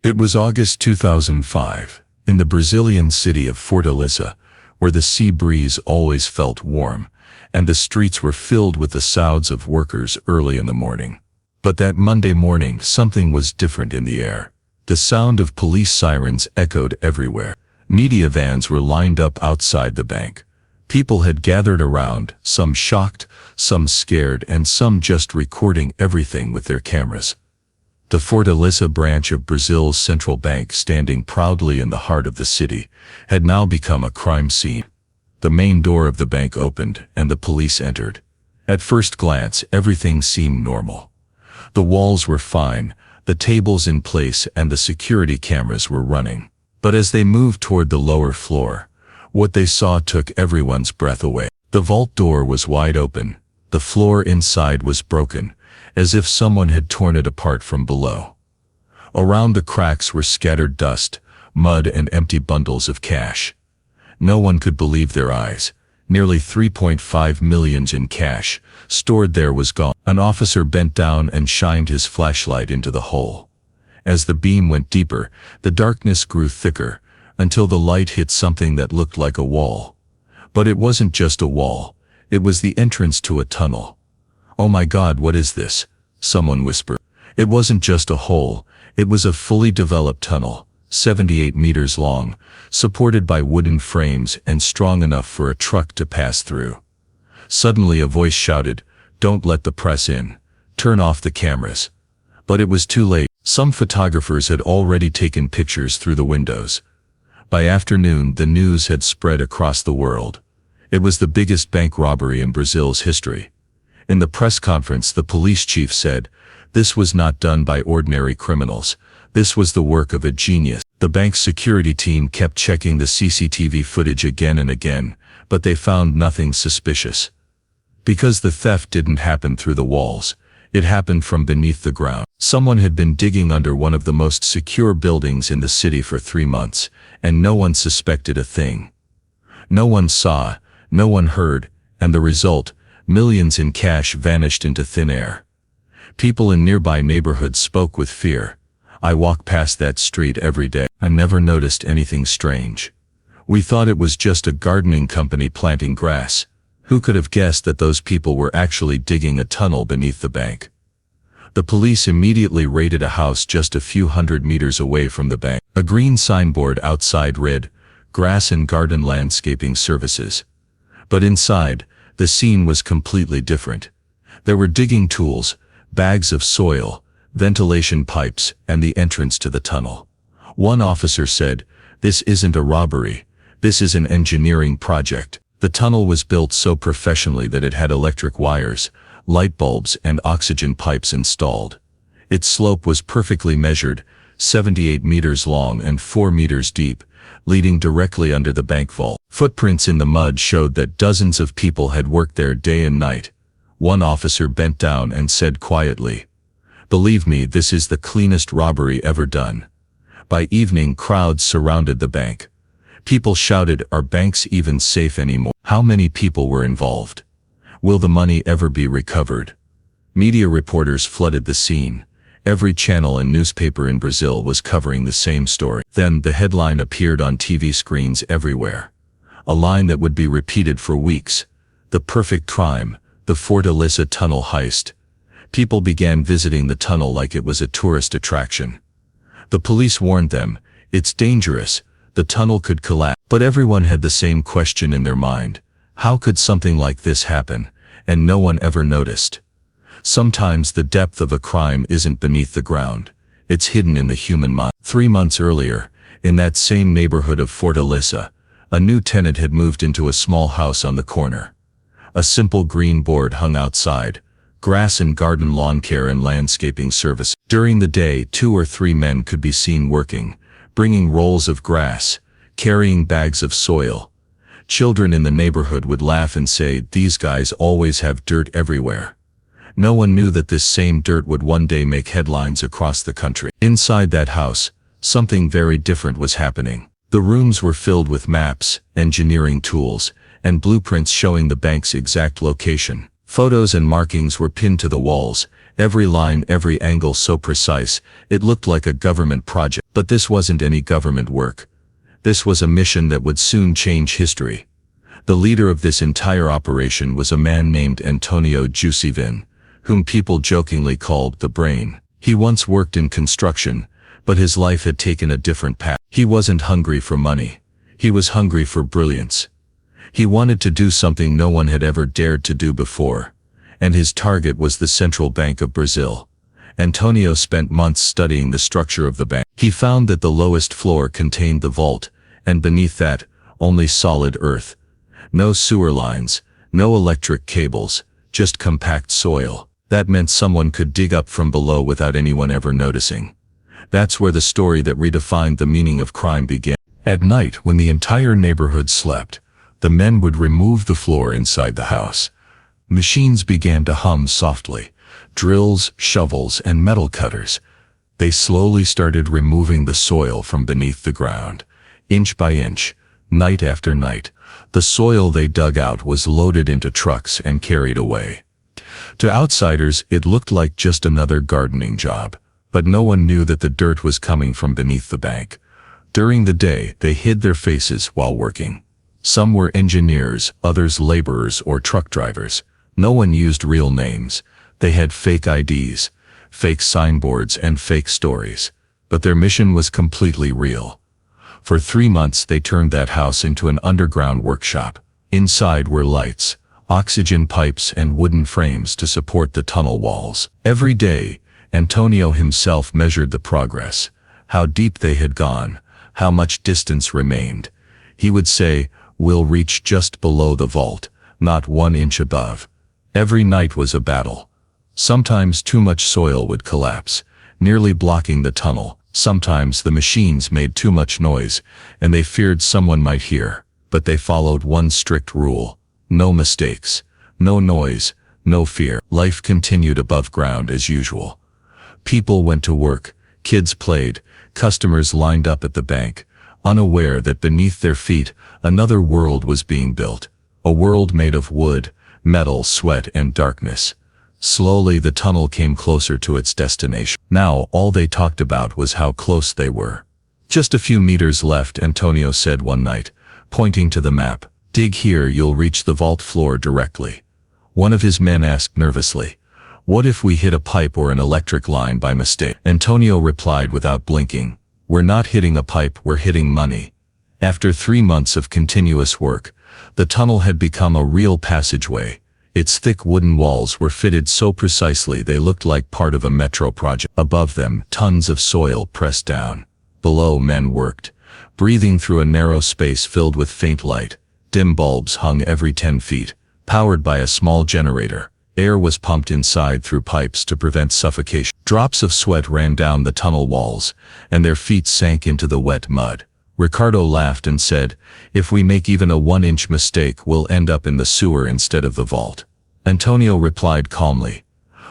It was August 2005, in the Brazilian city of Fortaleza, where the sea breeze always felt warm, and the streets were filled with the sounds of workers early in the morning. But that Monday morning, something was different in the air. The sound of police sirens echoed everywhere. Media vans were lined up outside the bank. People had gathered around, some shocked, some scared, and some just recording everything with their cameras. The Fortaleza branch of Brazil's central bank, standing proudly in the heart of the city, had now become a crime scene. The main door of the bank opened, and the police entered. At first glance, everything seemed normal. The walls were fine, the tables in place, and the security cameras were running. But as they moved toward the lower floor, what they saw took everyone's breath away. The vault door was wide open. The floor inside was broken, as if someone had torn it apart from below. Around the cracks were scattered dust, mud, and empty bundles of cash. No one could believe their eyes. Nearly 3.5 million in cash, stored there, was gone. An officer bent down and shined his flashlight into the hole. As the beam went deeper, the darkness grew thicker, until the light hit something that looked like a wall. But it wasn't just a wall, it was the entrance to a tunnel. "Oh my God, what is this?" someone whispered. It wasn't just a hole, it was a fully developed tunnel, 78 meters long, supported by wooden frames and strong enough for a truck to pass through. Suddenly a voice shouted, "Don't let the press in. Turn off the cameras." But it was too late. Some photographers had already taken pictures through the windows. By afternoon, the news had spread across the world. It was the biggest bank robbery in Brazil's history. In the press conference, the police chief said, "This was not done by ordinary criminals. This was the work of a genius." The bank's security team kept checking the CCTV footage again and again, but they found nothing suspicious. Because the theft didn't happen through the walls, it happened from beneath the ground. Someone had been digging under one of the most secure buildings in the city for 3 months, and no one suspected a thing. No one saw, no one heard, and the result, millions in cash vanished into thin air. People in nearby neighborhoods spoke with fear. "I walk past that street every day. I never noticed anything strange. We thought it was just a gardening company planting grass. Who could have guessed that those people were actually digging a tunnel beneath the bank?" The police immediately raided a house just a few hundred meters away from the bank. A green signboard outside read, "Grass and Garden Landscaping Services." But inside, the scene was completely different. There were digging tools, bags of soil, ventilation pipes, and the entrance to the tunnel. One officer said, "This isn't a robbery. This is an engineering project." The tunnel was built so professionally that it had electric wires, light bulbs, and oxygen pipes installed. Its slope was perfectly measured, 78 meters long and 4 meters deep, leading directly under the bank vault. Footprints in the mud showed that dozens of people had worked there day and night. One officer bent down and said quietly, "Believe me, this is the cleanest robbery ever done." By evening, crowds surrounded the bank. People shouted, "Are banks even safe anymore?" How many people were involved? Will the money ever be recovered? Media reporters flooded the scene. Every channel and newspaper in Brazil was covering the same story. Then the headline appeared on TV screens everywhere. A line that would be repeated for weeks. "The perfect crime, the Fortaleza tunnel heist." People began visiting the tunnel like it was a tourist attraction. The police warned them, "It's dangerous. The tunnel could collapse." But everyone had the same question in their mind. How could something like this happen, and no one ever noticed? Sometimes the depth of a crime isn't beneath the ground. It's hidden in the human mind. 3 months earlier, in that same neighborhood of Fortaleza, a new tenant had moved into a small house on the corner. A simple green board hung outside, "Grass and Garden Lawn Care and Landscaping Service." During the day, 2 or 3 men could be seen working, bringing rolls of grass, carrying bags of soil. Children in the neighborhood would laugh and say, "These guys always have dirt everywhere." No one knew that this same dirt would one day make headlines across the country. Inside that house, something very different was happening. The rooms were filled with maps, engineering tools, and blueprints showing the bank's exact location. Photos and markings were pinned to the walls, Every line, every angle so precise, it looked like a government project. But this wasn't any government work. This was a mission that would soon change history. The leader of this entire operation was a man named Antonio Jusivin, whom people jokingly called the Brain. He once worked in construction, but his life had taken a different path. He wasn't hungry for money. He was hungry for brilliance. He wanted to do something no one had ever dared to do before, and his target was the Central Bank of Brazil. Antonio spent months studying the structure of the bank. He found that the lowest floor contained the vault, and beneath that, only solid earth. No sewer lines, no electric cables, just compact soil. That meant someone could dig up from below without anyone ever noticing. That's where the story that redefined the meaning of crime began. At night, when the entire neighborhood slept, the men would remove the floor inside the house. Machines began to hum softly. Drills, shovels, and metal cutters. They slowly started removing the soil from beneath the ground. Inch by inch, night after night, the soil they dug out was loaded into trucks and carried away. To outsiders, it looked like just another gardening job, but no one knew that the dirt was coming from beneath the bank. During the day, they hid their faces while working. Some were engineers, others laborers or truck drivers. No one used real names. They had fake IDs, fake signboards, and fake stories. But their mission was completely real. For 3 months, they turned that house into an underground workshop. Inside were lights, oxygen pipes, and wooden frames to support the tunnel walls. Every day, Antonio himself measured the progress, how deep they had gone, how much distance remained. He would say, "We'll reach just below the vault, not 1 inch above." Every night was a battle. Sometimes too much soil would collapse, nearly blocking the tunnel. Sometimes the machines made too much noise, and they feared someone might hear. But they followed one strict rule: no mistakes, no noise, no fear. Life continued above ground as usual. People went to work, kids played, customers lined up at the bank, unaware that beneath their feet another world was being built. A world made of wood, metal, sweat, and darkness. Slowly the tunnel came closer to its destination. Now all they talked about was how close they were. "Just a few meters left," Antonio said one night, pointing to the map. "Dig here, you'll reach the vault floor directly." One of his men asked nervously, "What if we hit a pipe or an electric line by mistake?" Antonio replied without blinking, "We're not hitting a pipe, we're hitting money." After 3 months of continuous work, the tunnel had become a real passageway. Its thick wooden walls were fitted so precisely they looked like part of a metro project. Above them, tons of soil pressed down. Below, men worked, breathing through a narrow space filled with faint light. Dim bulbs hung every 10 feet, powered by a small generator. Air was pumped inside through pipes to prevent suffocation. Drops of sweat ran down the tunnel walls, and their feet sank into the wet mud. Ricardo laughed and said, "If we make even a 1-inch mistake, we'll end up in the sewer instead of the vault." Antonio replied calmly,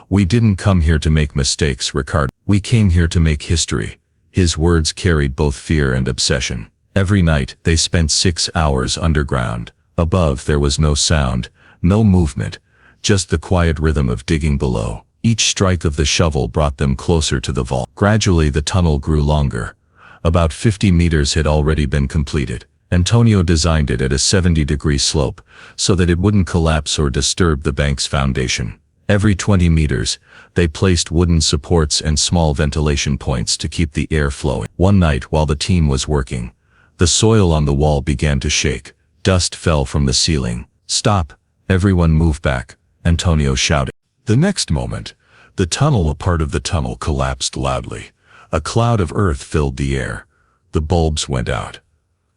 "We didn't come here to make mistakes, Ricardo. We came here to make history." His words carried both fear and obsession. Every night, they spent 6 hours underground. Above, there was no sound, no movement, just the quiet rhythm of digging below. Each strike of the shovel brought them closer to the vault. Gradually, the tunnel grew longer. About 50 meters had already been completed. Antonio designed it at a 70-degree slope, so that it wouldn't collapse or disturb the bank's foundation. Every 20 meters, they placed wooden supports and small ventilation points to keep the air flowing. One night, while the team was working, the soil on the wall began to shake. Dust fell from the ceiling. "Stop! Everyone move back!" Antonio shouted. The next moment, a part of the tunnel collapsed loudly. A cloud of earth filled the air. The bulbs went out.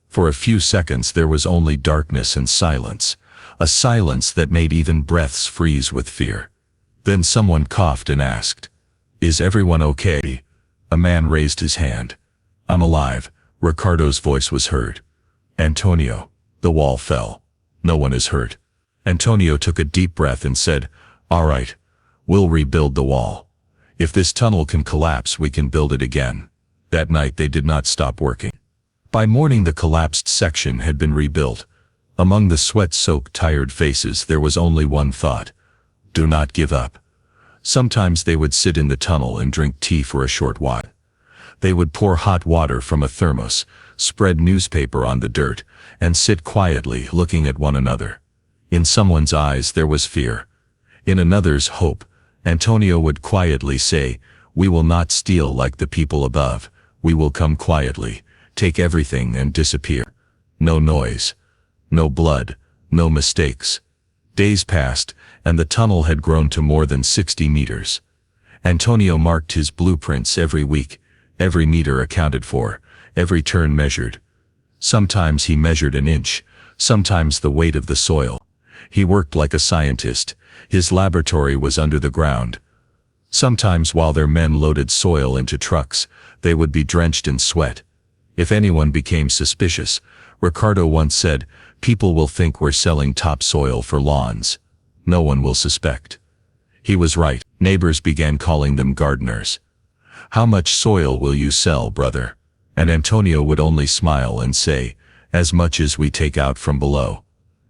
For a few seconds there was only darkness and silence, a silence that made even breaths freeze with fear. Then someone coughed and asked, "Is everyone okay?" A man raised his hand. "I'm alive," Ricardo's voice was heard. "Antonio, the wall fell. No one is hurt." Antonio took a deep breath and said, "All right, we'll rebuild the wall. If this tunnel can collapse, we can build it again." That night they did not stop working. By morning the collapsed section had been rebuilt. Among the sweat-soaked, tired faces there was only one thought: do not give up. Sometimes they would sit in the tunnel and drink tea for a short while. They would pour hot water from a thermos, spread newspaper on the dirt, and sit quietly looking at one another. In someone's eyes there was fear. In another's hope. Antonio would quietly say, "We will not steal like the people above. We will come quietly, take everything and disappear. No noise. No blood. No mistakes." Days passed, and the tunnel had grown to more than 60 meters. Antonio marked his blueprints every week, every meter accounted for, every turn measured. Sometimes he measured an inch, sometimes the weight of the soil. He worked like a scientist. His laboratory was under the ground. Sometimes while their men loaded soil into trucks, they would be drenched in sweat. If anyone became suspicious, Ricardo once said, "People will think we're selling topsoil for lawns. No one will suspect." He was right. Neighbors began calling them gardeners. "How much soil will you sell, brother?" And Antonio would only smile and say, "As much as we take out from below."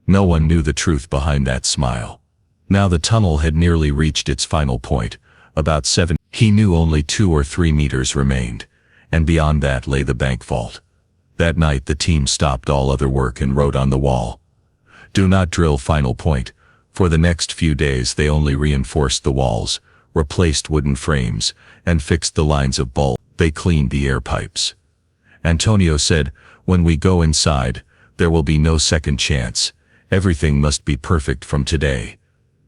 No one knew the truth behind that smile. Now the tunnel had nearly reached its final point, about 7. He knew only 2 or 3 meters remained, and beyond that lay the bank vault. That night the team stopped all other work and wrote on the wall, "Do not drill final point." For the next few days they only reinforced the walls, replaced wooden frames, and fixed the lines of bulb. They cleaned the air pipes. Antonio said, "When we go inside, there will be no second chance. Everything must be perfect from today."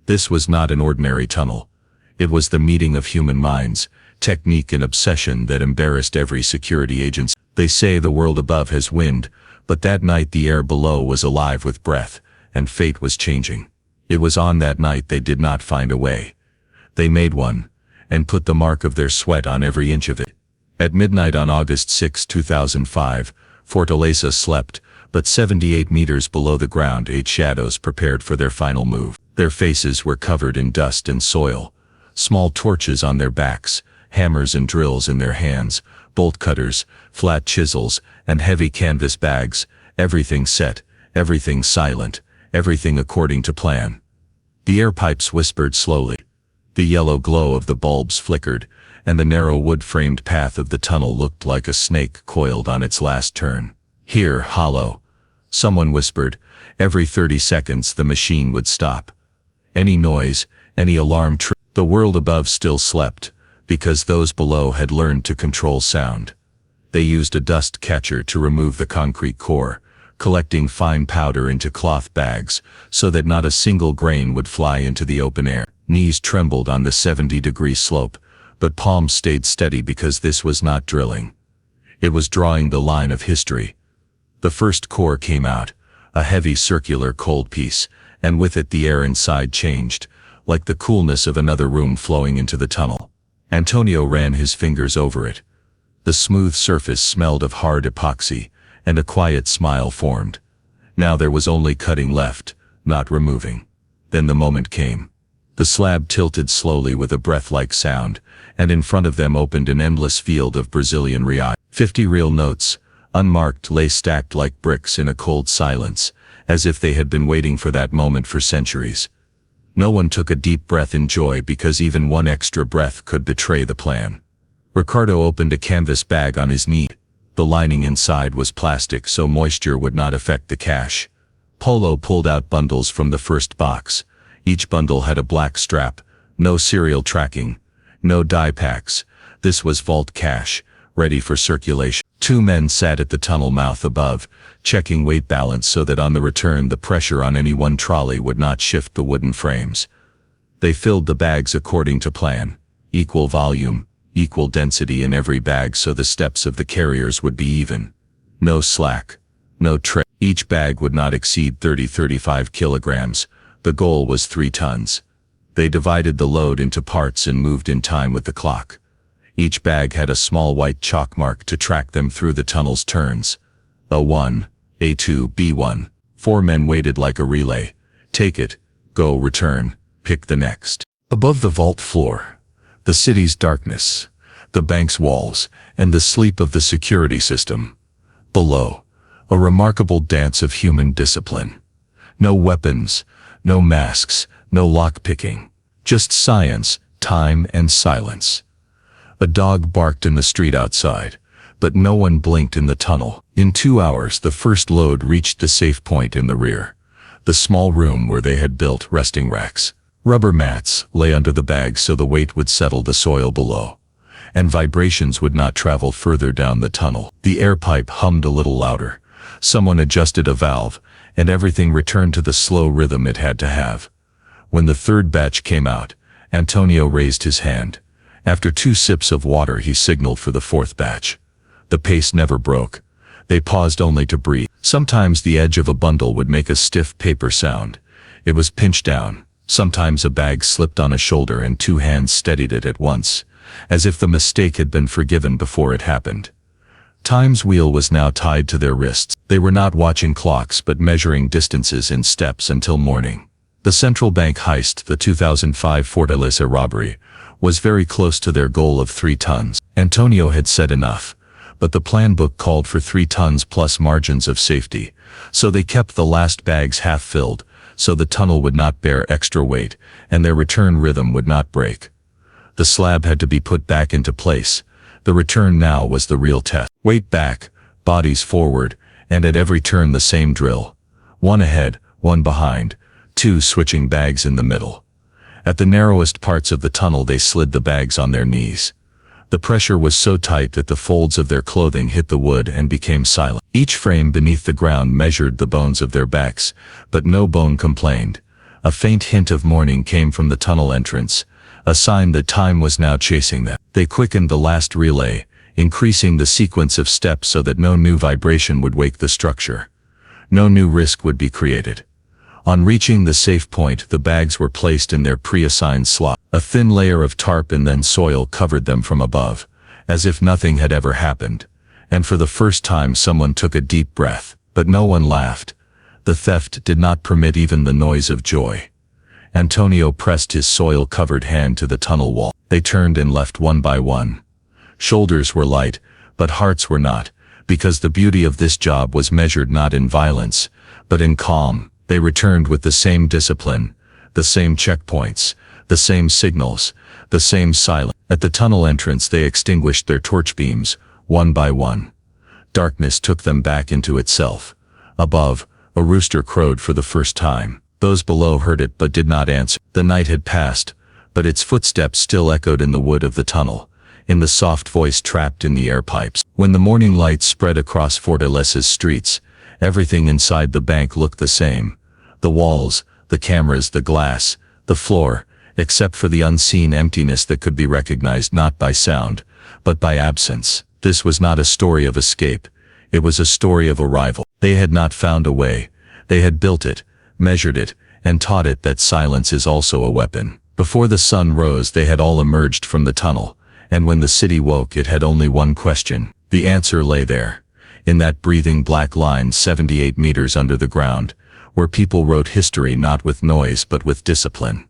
This was not an ordinary tunnel. It was the meeting of human minds, technique and obsession that embarrassed every security agency. They say the world above has wind, but that night the air below was alive with breath, and fate was changing. It was on that night they did not find a way. They made one, and put the mark of their sweat on every inch of it. At midnight on August 6, 2005, Fortaleza slept, but 78 meters below the ground 8 shadows prepared for their final move. Their faces were covered in dust and soil, small torches on their backs, hammers and drills in their hands, bolt cutters, flat chisels, and heavy canvas bags, everything set, everything silent, everything according to plan. The air pipes whispered slowly. The yellow glow of the bulbs flickered, and the narrow wood-framed path of the tunnel looked like a snake coiled on its last turn. "Here, hollow," someone whispered. Every 30 seconds the machine would stop. Any noise, any alarm the world above still slept, because those below had learned to control sound. They used a dust catcher to remove the concrete core, collecting fine powder into cloth bags, so that not a single grain would fly into the open air. Knees trembled on the 70-degree slope, but palms stayed steady because this was not drilling. It was drawing the line of history. The first core came out, a heavy circular cold piece, and with it the air inside changed, like the coolness of another room flowing into the tunnel. Antonio ran his fingers over it. The smooth surface smelled of hard epoxy, and a quiet smile formed. Now there was only cutting left, not removing. Then the moment came. The slab tilted slowly with a breath-like sound, and in front of them opened an endless field of Brazilian real. 50 real notes, unmarked, lay stacked like bricks in a cold silence, as if they had been waiting for that moment for centuries. No one took a deep breath in joy because even one extra breath could betray the plan. Ricardo opened a canvas bag on his knee. The lining inside was plastic so moisture would not affect the cash. Polo pulled out bundles from the first box. Each bundle had a black strap, no serial tracking, no die packs. This was vault cash, ready for circulation. 2 men sat at the tunnel mouth above, checking weight balance so that on the return the pressure on any one trolley would not shift the wooden frames. They filled the bags according to plan. Equal volume, equal density in every bag so the steps of the carriers would be even. No slack, no tray. Each bag would not exceed 30-35 kilograms. The goal was 3 tons. They divided the load into parts and moved in time with the clock. Each bag had a small white chalk mark to track them through the tunnel's turns. A1, A2, B1. 4 men waited like a relay. Take it, go, return, pick the next. Above the vault floor, the city's darkness, the bank's walls, and the sleep of the security system. Below, a remarkable dance of human discipline. No weapons, no masks, no lock-picking. Just science, time and silence. A dog barked in the street outside, but no one blinked in the tunnel. In 2 hours, the first load reached the safe point in the rear, the small room where they had built resting racks. Rubber mats lay under the bags so the weight would settle the soil below, and vibrations would not travel further down the tunnel. The air pipe hummed a little louder. Someone adjusted a valve, and everything returned to the slow rhythm it had to have. When the third batch came out, Antonio raised his hand. After 2 sips of water, he signaled for the fourth batch. The pace never broke. They paused only to breathe. Sometimes the edge of a bundle would make a stiff paper sound. It was pinched down. Sometimes a bag slipped on a shoulder and 2 hands steadied it at once, as if the mistake had been forgiven before it happened. Time's wheel was now tied to their wrists. They were not watching clocks but measuring distances in steps until morning. The central bank heist, the 2005 Fortaleza robbery, was very close to their goal of 3 tons. Antonio had said enough, but the plan book called for 3 tons plus margins of safety, so they kept the last bags half filled, so the tunnel would not bear extra weight, and their return rhythm would not break. The slab had to be put back into place. The return now was the real test. Weight back, bodies forward, and at every turn the same drill. 1 ahead, 1 behind, 2 switching bags in the middle. At the narrowest parts of the tunnel they slid the bags on their knees. The pressure was so tight that the folds of their clothing hit the wood and became silent. Each frame beneath the ground measured the bones of their backs, but no bone complained. A faint hint of morning came from the tunnel entrance, a sign that time was now chasing them. They quickened the last relay, increasing the sequence of steps so that no new vibration would wake the structure. No new risk would be created. On reaching the safe point, the bags were placed in their pre-assigned slot. A thin layer of tarp and then soil covered them from above, as if nothing had ever happened. And for the first time someone took a deep breath, but no one laughed. The theft did not permit even the noise of joy. Antonio pressed his soil-covered hand to the tunnel wall. They turned and left one by one. Shoulders were light, but hearts were not, because the beauty of this job was measured not in violence, but in calm. They returned with the same discipline, the same checkpoints, the same signals, the same silence. At the tunnel entrance they extinguished their torch beams, one by one. Darkness took them back into itself. Above, a rooster crowed for the first time. Those below heard it but did not answer. The night had passed, but its footsteps still echoed in the wood of the tunnel, in the soft voice trapped in the air pipes. When the morning light spread across Fortaleza's streets, everything inside the bank looked the same. The walls, the cameras, the glass, the floor, except for the unseen emptiness that could be recognized not by sound, but by absence. This was not a story of escape. It was a story of arrival. They had not found a way. They had built it, measured it, and taught it that silence is also a weapon. Before the sun rose they had all emerged from the tunnel, and when the city woke it had only one question. The answer lay there, in that breathing black line 78 meters under the ground, where people wrote history not with noise but with discipline.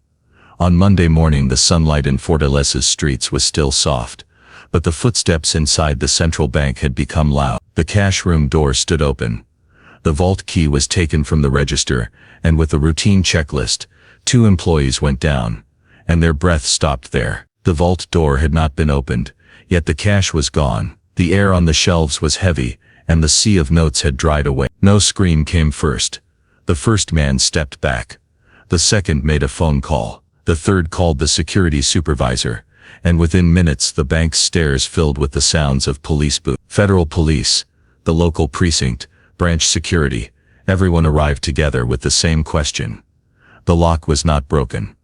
On Monday morning the sunlight in Fortaleza's streets was still soft, but the footsteps inside the central bank had become loud. The cash room door stood open. The vault key was taken from the register, and with a routine checklist, 2 employees went down, and their breath stopped there. The vault door had not been opened, yet the cash was gone. The air on the shelves was heavy, and the sea of notes had dried away. No scream came first. The first man stepped back. The second made a phone call. The third called the security supervisor, and within minutes the bank's stairs filled with the sounds of police boots. Federal police, the local precinct, branch security, everyone arrived together with the same question. The lock was not broken.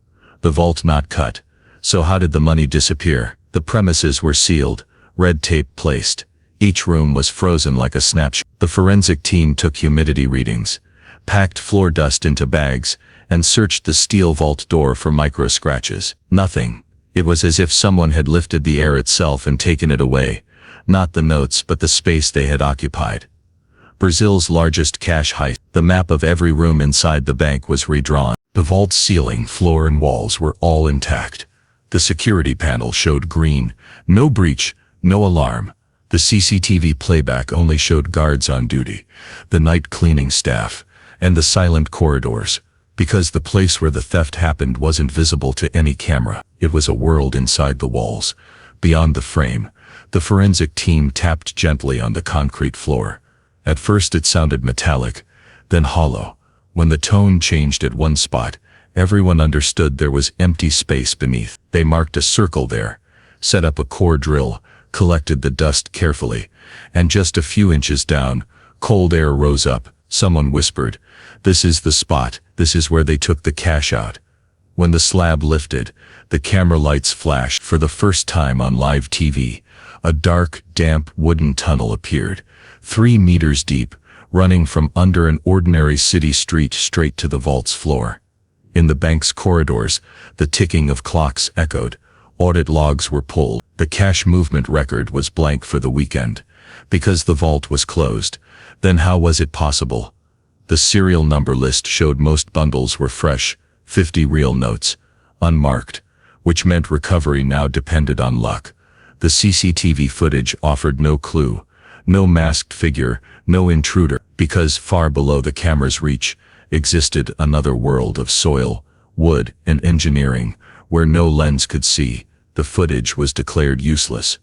The vault not cut. So how did the money disappear? The premises were sealed, red tape placed. Each room was frozen like a snapshot. The forensic team took humidity readings, packed floor dust into bags, and searched the steel vault door for micro scratches. Nothing. It was as if someone had lifted the air itself and taken it away, not the notes but the space they had occupied. Brazil's largest cash heist. The map of every room inside the bank was redrawn. The vault's ceiling, floor and walls were all intact. The security panel showed green, no breach, no alarm. The CCTV playback only showed guards on duty, the night cleaning staff, and the silent corridors. because the place where the theft happened wasn't visible to any camera. It was a world inside the walls, beyond the frame. The forensic team tapped gently on the concrete floor. At first it sounded metallic, then hollow. When the tone changed at one spot, everyone understood there was empty space beneath. They marked a circle there, set up a core drill, collected the dust carefully, and just a few inches down, cold air rose up. Someone whispered, "This is the spot, this is where they took the cash out." When the slab lifted, the camera lights flashed for the first time on live TV. A dark, damp wooden tunnel appeared, 3 meters deep, running from under an ordinary city street straight to the vault's floor. In the bank's corridors, the ticking of clocks echoed. Audit logs were pulled. The cash movement record was blank for the weekend, because the vault was closed. Then how was it possible? The serial number list showed most bundles were fresh, 50 real notes, unmarked, which meant recovery now depended on luck. The CCTV footage offered no clue, no masked figure, no intruder, because far below the camera's reach existed another world of soil, wood, and engineering, where no lens could see. The footage was declared useless.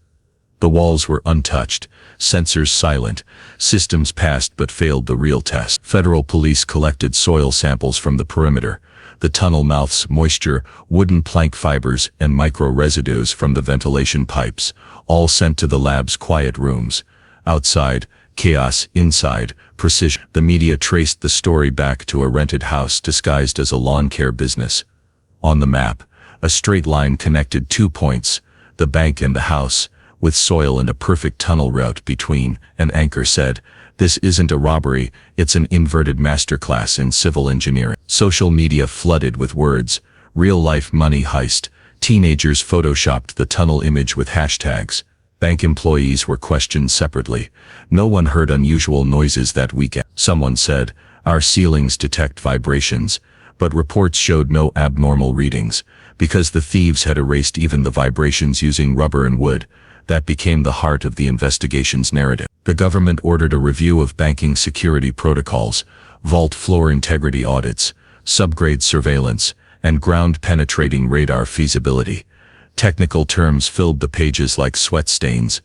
The walls were untouched, sensors silent, systems passed but failed the real test. Federal police collected soil samples from the perimeter, the tunnel mouths, moisture, wooden plank fibers, and micro-residues from the ventilation pipes, all sent to the lab's quiet rooms. Outside, chaos; inside, precision. The media traced the story back to a rented house disguised as a lawn care business. On the map, a straight line connected 2 points, the bank and the house, with soil and a perfect tunnel route between. An anchor said, "This isn't a robbery, it's an inverted masterclass in civil engineering." Social media flooded with words, "real-life money heist." Teenagers photoshopped the tunnel image with hashtags. Bank employees were questioned separately. No one heard unusual noises that weekend. Someone said, "Our ceilings detect vibrations," but reports showed no abnormal readings, because the thieves had erased even the vibrations using rubber and wood. That became the heart of the investigation's narrative. The government ordered a review of banking security protocols, vault floor integrity audits, subgrade surveillance, and ground-penetrating radar feasibility. Technical terms filled the pages like sweat stains,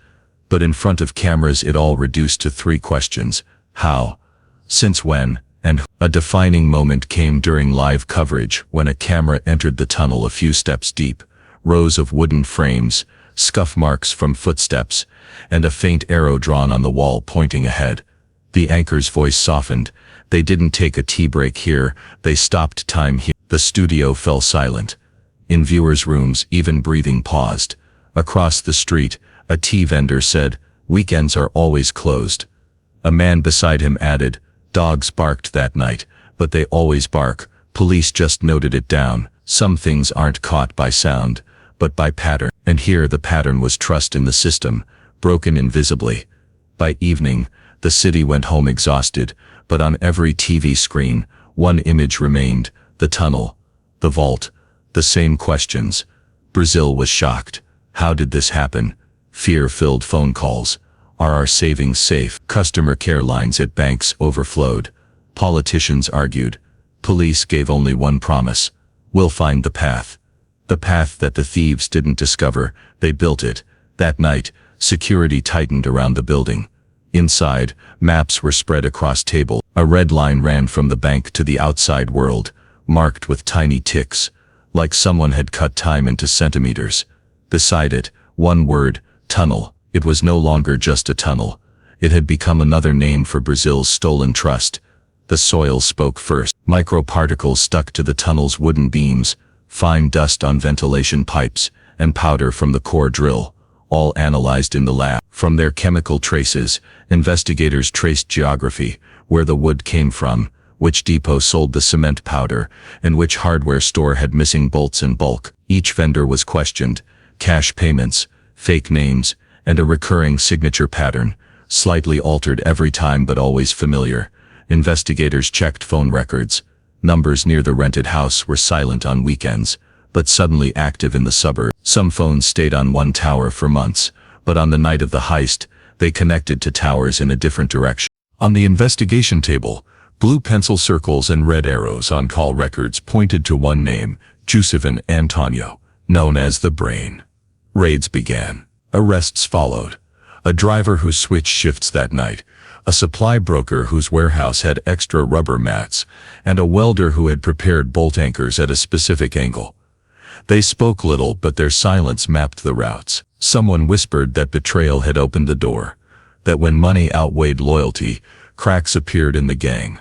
but in front of cameras it all reduced to 3 questions: how, since when, and who. A defining moment came during live coverage when a camera entered the tunnel a few steps deep. Rows of wooden frames, scuff marks from footsteps, and a faint arrow drawn on the wall pointing ahead. The anchor's voice softened. They didn't take a tea break here, they stopped time here. The studio fell silent. In viewers' rooms, even breathing paused. Across the street, a tea vendor said, "Weekends are always closed." A man beside him added, "Dogs barked that night, but they always bark. Police just noted it down. Some things aren't caught by sound, but by pattern." And here the pattern was trust in the system, broken invisibly. By evening, the city went home exhausted, but on every TV screen, one image remained: the tunnel, the vault, the same questions. Brazil was shocked. How did this happen? Fear-filled phone calls. Are our savings safe? Customer care lines at banks overflowed. Politicians argued. Police gave only one promise: we'll find the path. The path that the thieves didn't discover, they built it. That night, security tightened around the building. Inside, maps were spread across tables. A red line ran from the bank to the outside world, marked with tiny ticks, like someone had cut time into centimeters. Beside it, one word: tunnel. It was no longer just a tunnel. It had become another name for Brazil's stolen trust. The soil spoke first. Microparticles stuck to the tunnel's wooden beams, fine dust on ventilation pipes, and powder from the core drill, all analyzed in the lab. From their chemical traces, investigators traced geography, where the wood came from, which depot sold the cement powder, and which hardware store had missing bolts in bulk. Each vendor was questioned. Cash payments, fake names, and a recurring signature pattern, slightly altered every time but always familiar. Investigators checked phone records. Numbers near the rented house were silent on weekends, but suddenly active in the suburb. Some phones stayed on one tower for months, but on the night of the heist, they connected to towers in a different direction. On the investigation table, Blue pencil circles and red arrows on call records pointed to one name, Giuseppe Antonio, known as the Brain. Raids began. Arrests followed. A driver who switched shifts that night, a supply broker whose warehouse had extra rubber mats, and a welder who had prepared bolt anchors at a specific angle. They spoke little, but their silence mapped the routes. Someone whispered that betrayal had opened the door, that when money outweighed loyalty, cracks appeared in the gang.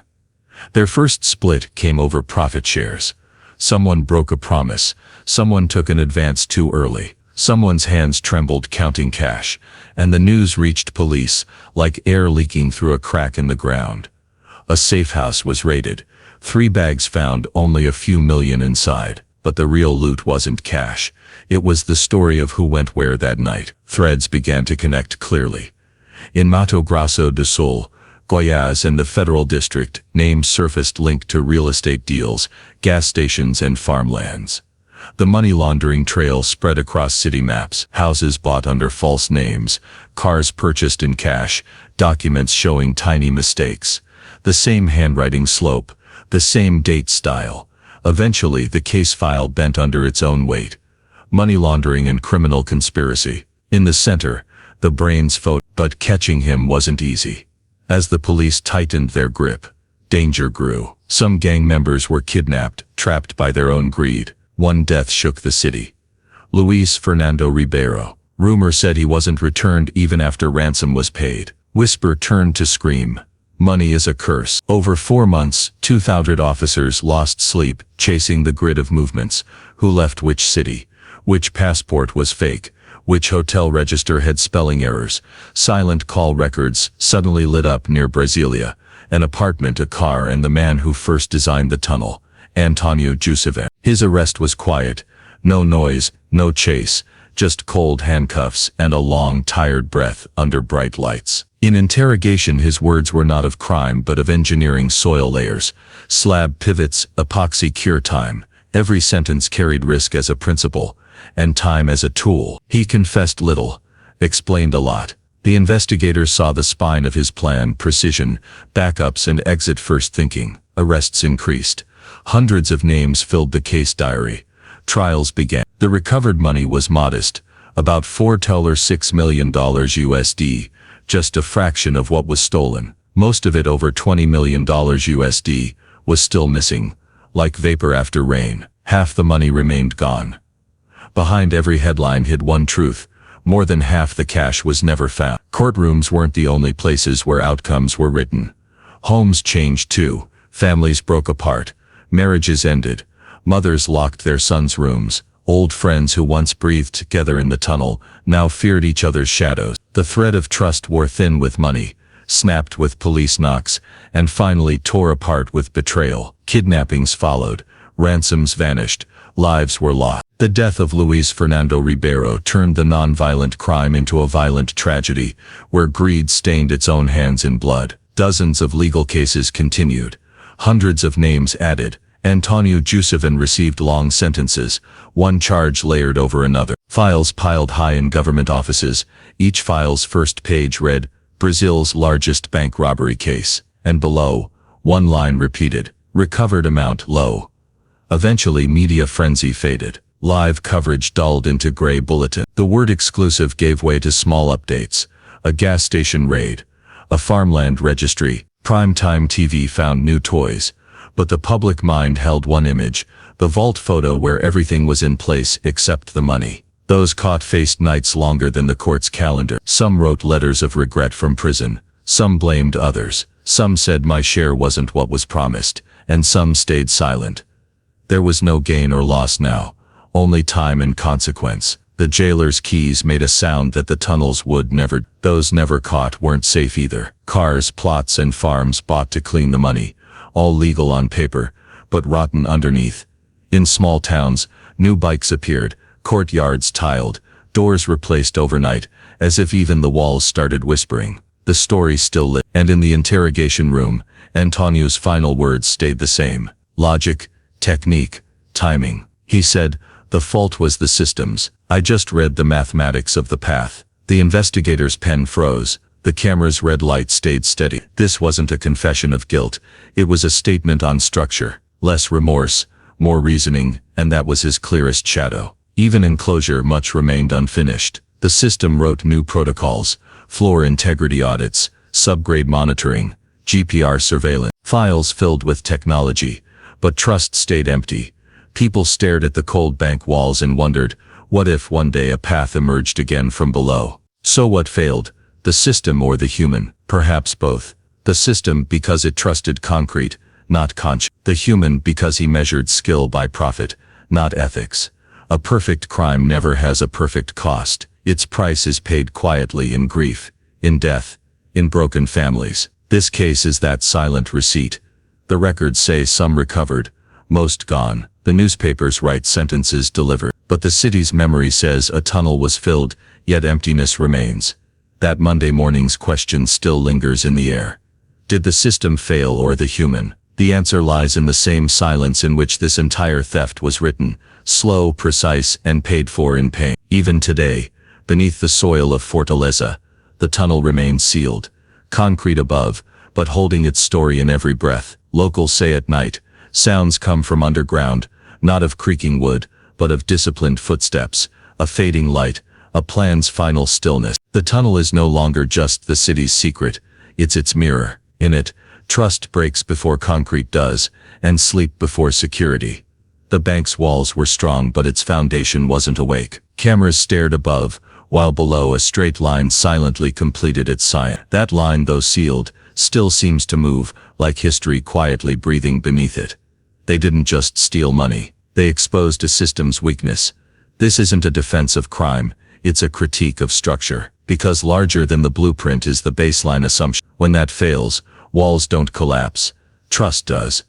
Their first split came over profit shares. Someone broke a promise, someone took an advance too early, someone's hands trembled counting cash, and the news reached police like air leaking through a crack in the ground. A safe house was raided, 3 bags found, only a few million inside. But the real loot wasn't cash. It was the story of who went where that night. Threads began to connect clearly. In Mato Grosso do Sul, Goiás and the Federal District, names surfaced linked to real estate deals, gas stations and farmlands. The money laundering trail spread across city maps, houses bought under false names, cars purchased in cash, documents showing tiny mistakes. The same handwriting slope, the same date style. Eventually, the case file bent under its own weight. Money laundering and criminal conspiracy. In the center, the Brain's foe, but catching him wasn't easy. As the police tightened their grip, danger grew. Some gang members were kidnapped, trapped by their own greed. One death shook the city. Luis Fernando Ribeiro. Rumor said he wasn't returned even after ransom was paid. Whisper turned to scream. Money is a curse. Over 4 months, 2,000 officers lost sleep, chasing the grid of movements. Who left which city? Which passport was fake? Which hotel register had spelling errors? Silent call records suddenly lit up near Brasilia. An apartment, a car, and the man who first designed the tunnel, Antonio Giuseppe. His arrest was quiet. No noise, no chase, just cold handcuffs and a long, tired breath under bright lights. In interrogation, his words were not of crime but of engineering soil layers, slab pivots, epoxy cure time. Every sentence carried risk as a principle, and time as a tool. He confessed little, explained a lot. The investigators saw the spine of his plan: precision, backups and exit-first thinking. Arrests increased. Hundreds of names filled the case diary. Trials began. The recovered money was modest, about $4.6 million USD. Just a fraction of what was stolen. Most of it, over $20 million USD, was still missing, like vapor after rain. Half the money remained gone. Behind every headline hid one truth: more than half the cash was never found. Courtrooms weren't the only places where outcomes were written. Homes changed too. Families broke apart. Marriages ended. Mothers locked their sons' rooms. Old friends who once breathed together in the tunnel now feared each other's shadows. The thread of trust wore thin with money, snapped with police knocks, and finally tore apart with betrayal. Kidnappings followed. Ransoms vanished. Lives were lost. The death of Luis Fernando Ribeiro turned the non-violent crime into a violent tragedy, where greed stained its own hands in blood. Dozens of legal cases continued. Hundreds of names added. Antonio Giuseppe received long sentences, one charge layered over another. Files piled high in government offices. Each file's first page read, "Brazil's largest bank robbery case," and below, one line repeated, "Recovered amount low." Eventually, media frenzy faded. Live coverage dulled into gray bulletin. The word exclusive gave way to small updates. A gas station raid. A farmland registry. Primetime TV found new toys. But the public mind held one image, the vault photo where everything was in place except the money. Those caught faced nights longer than the court's calendar. Some wrote letters of regret from prison. Some blamed others. Some said my share wasn't what was promised. And some stayed silent. There was no gain or loss now, only time and consequence. The jailer's keys made a sound that the tunnels would never. Those never caught weren't safe either. Cars, plots and farms bought to clean the money. All legal on paper, but rotten underneath. In small towns, new bikes appeared, courtyards tiled, doors replaced overnight, as if even the walls started whispering. The story still lit. And in the interrogation room, Antonio's final words stayed the same. Logic, technique, timing. He said, "The fault was the systems. I just read the mathematics of the path." The investigator's pen froze. The camera's red light stayed steady. This wasn't a confession of guilt. It was a statement on structure. Less remorse, more reasoning, and that was his clearest shadow. Even in closure, much remained unfinished. The system wrote new protocols, floor integrity audits, subgrade monitoring, GPR surveillance. Files filled with technology, but trust stayed empty. People stared at the cold bank walls and wondered, what if one day a path emerged again from below? So what failed? The system or the human? Perhaps both. The system because it trusted concrete, not conscience. The human because he measured skill by profit, not ethics. A perfect crime never has a perfect cost. Its price is paid quietly in grief, in death, in broken families. This case is that silent receipt. The records say some recovered, most gone. The newspapers write sentences delivered. But the city's memory says a tunnel was filled, yet emptiness remains. That Monday morning's question still lingers in the air. Did the system fail or the human? The answer lies in the same silence in which this entire theft was written, slow, precise, and paid for in pain. Even today, beneath the soil of Fortaleza, the tunnel remains sealed, concrete above, but holding its story in every breath. Locals say at night, sounds come from underground, not of creaking wood, but of disciplined footsteps, a fading light, a plan's final stillness. The tunnel is no longer just the city's secret, it's its mirror. In it, trust breaks before concrete does, and sleep before security. The bank's walls were strong, but its foundation wasn't awake. Cameras stared above, while below a straight line silently completed its science. That line, though sealed, still seems to move, like history quietly breathing beneath it. They didn't just steal money, they exposed a system's weakness. This isn't a defense of crime, it's a critique of structure. Because larger than the blueprint is the baseline assumption. When that fails, walls don't collapse, trust does.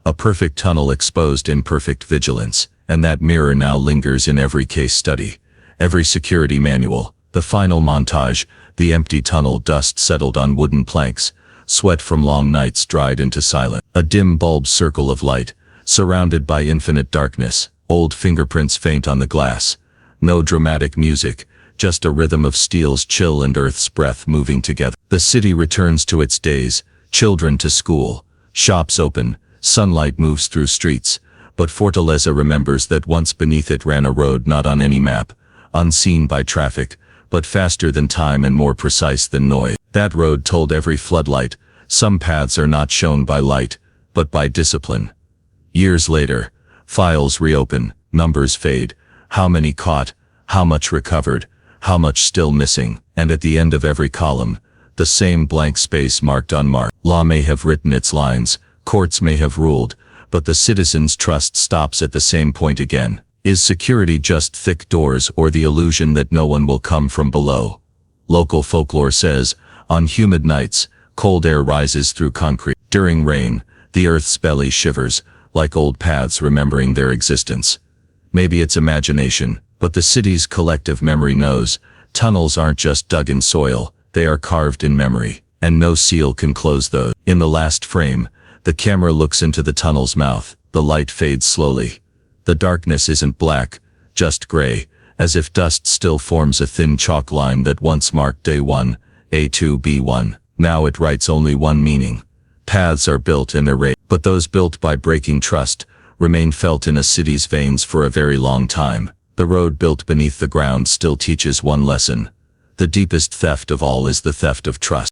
A perfect tunnel exposed imperfect vigilance, and that mirror now lingers in every case study, every security manual. The final montage, the empty tunnel, dust settled on wooden planks, sweat from long nights dried into silence. A dim bulb circle of light, surrounded by infinite darkness, old fingerprints faint on the glass. No dramatic music, just a rhythm of steel's chill and earth's breath moving together. The city returns to its days, children to school, shops open, sunlight moves through streets, but Fortaleza remembers that once beneath it ran a road not on any map, unseen by traffic, but faster than time and more precise than noise. That road told every floodlight, some paths are not shown by light, but by discipline. Years later, files reopen, numbers fade, how many caught, how much recovered, how much still missing, and at the end of every column, the same blank space marked unmarked. Law may have written its lines, courts may have ruled, but the citizens' trust stops at the same point again. Is security just thick doors or the illusion that no one will come from below? Local folklore says, on humid nights, cold air rises through concrete. During rain, the earth's belly shivers, like old paths remembering their existence. Maybe it's imagination, but the city's collective memory knows, tunnels aren't just dug in soil, they are carved in memory, and no seal can close those. In the last frame, the camera looks into the tunnel's mouth, the light fades slowly. The darkness isn't black, just gray, as if dust still forms a thin chalk line that once marked day 1, A2, B1. Now it writes only one meaning. Paths are built and erased, but those built by breaking trust remain felt in a city's veins for a very long time. The road built beneath the ground still teaches one lesson. The deepest theft of all is the theft of trust.